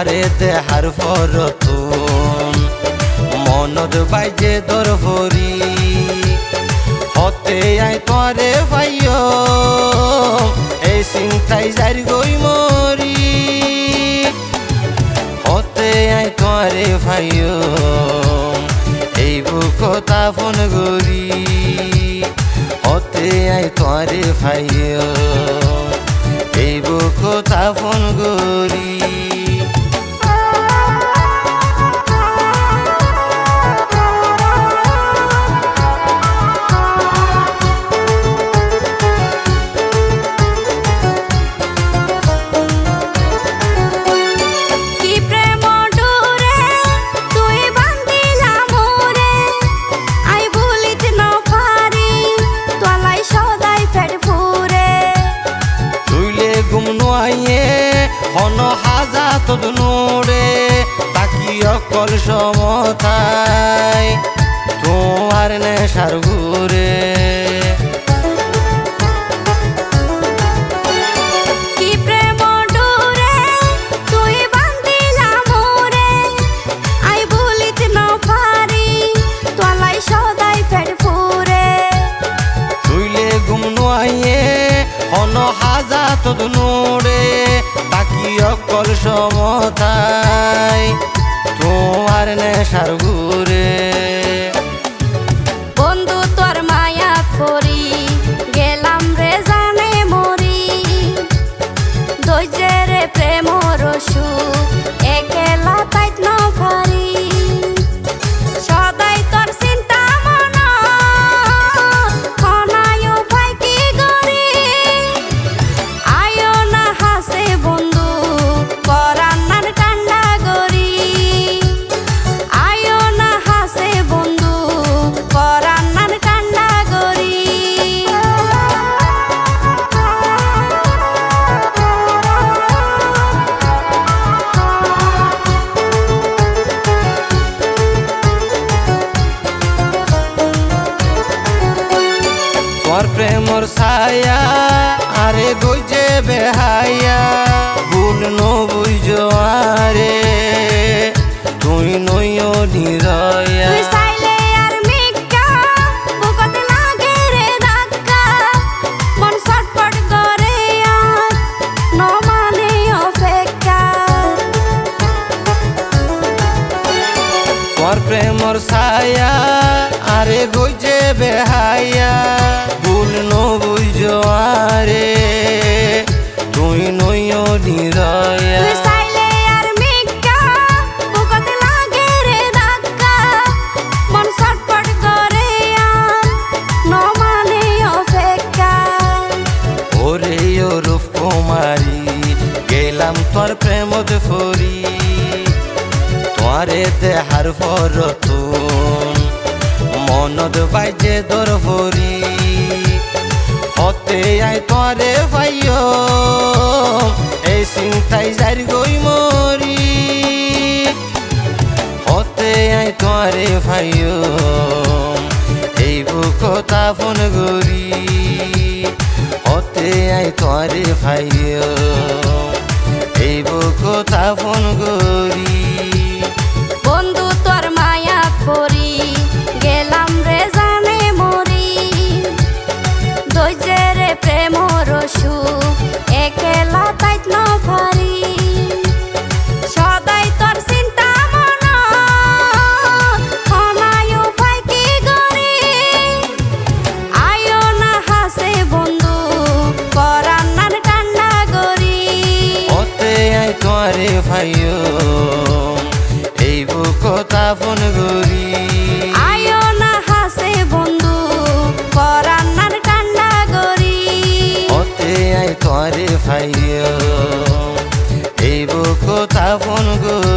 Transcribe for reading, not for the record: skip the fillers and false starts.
তোমারে দেহার ফরতুন মনত বাইজে দর ভরি হতে আই তোমারে ভাইও এই চিন্তাই যারি গই মরি হতে আই তোমারে ভাইও এই বুকতা ফোন গরি হতে আই তোমারে ভাইও এই বুকতা ফোন গরি হন হাজা তোদ নোড়ে বাকি অকল সমতায় তোমার নেশার ঘুরে হন হাজা তোদ নোড়ে বাকি অকল সমতায় তোমার নেশার ঘুরে বন্ধু তোর মায়া করি গেলাম রে জানে মরি দইজে রে প্রেম রসু একেলা তাইত ন পারি সদাই তোর চিন্তা মন খনায়ও ভাই কি গরি আয়ো না হাসে বন্ধু পরান্নার কান্ডা গরি আয়ো না হাসে বন্ধু পরান্নার কান্ডা গরি তোর প্রেমর ছায়া আরে গইজে বেহাইয়া ভুল নবুঝ আরে তুই নইও নিরয়া তুই চাইলে আর মিক্কা বুকত লাগে রে ধাক্কা মন ছটফট করে আর ন মানে অপেক্ষা তোর প্রেমর ছায়া আরে গইজে বেহাইয়া ভুল নবুঝ আরে তুই নইও নিরয়া তুই চাইলে আর মিক্কা বুকত লাগে রে ধাক্কা মন ছটফট করে আর ন মানে অপেক্ষা ওরে ও রূপ কুমারী গেলাম তোর প্রেমত ফরি তোরে দেহার ফরতুন মনত বাইজে দর ভরি হতে আই তোরে ভাইও এই চিন্তাই যারি গই মরি হতে আই তোরে ভাইও এই বুকতা ফোন গরি হতে আই তোরে ভাইও এই বুকতা ফোন গরি বন্ধু তোর মায়া করি গেলাম রে জানে মরি দইজে রে প্রেম রসু একেলা তাইত ন পারি সদাই তোর চিন্তা মন খনায়ও ভাই কি গরি আয়ো না হাসে বন্ধু পরান্নার কান্ডা গরি হতে আই তোরে ভাইও এই বুকতা ফোন গরি আয়ো না হাসে বন্ধু পরান্নার কান্ডা গরি হতে আই তোরে ভাইও এই বুকতা ফোন গরি।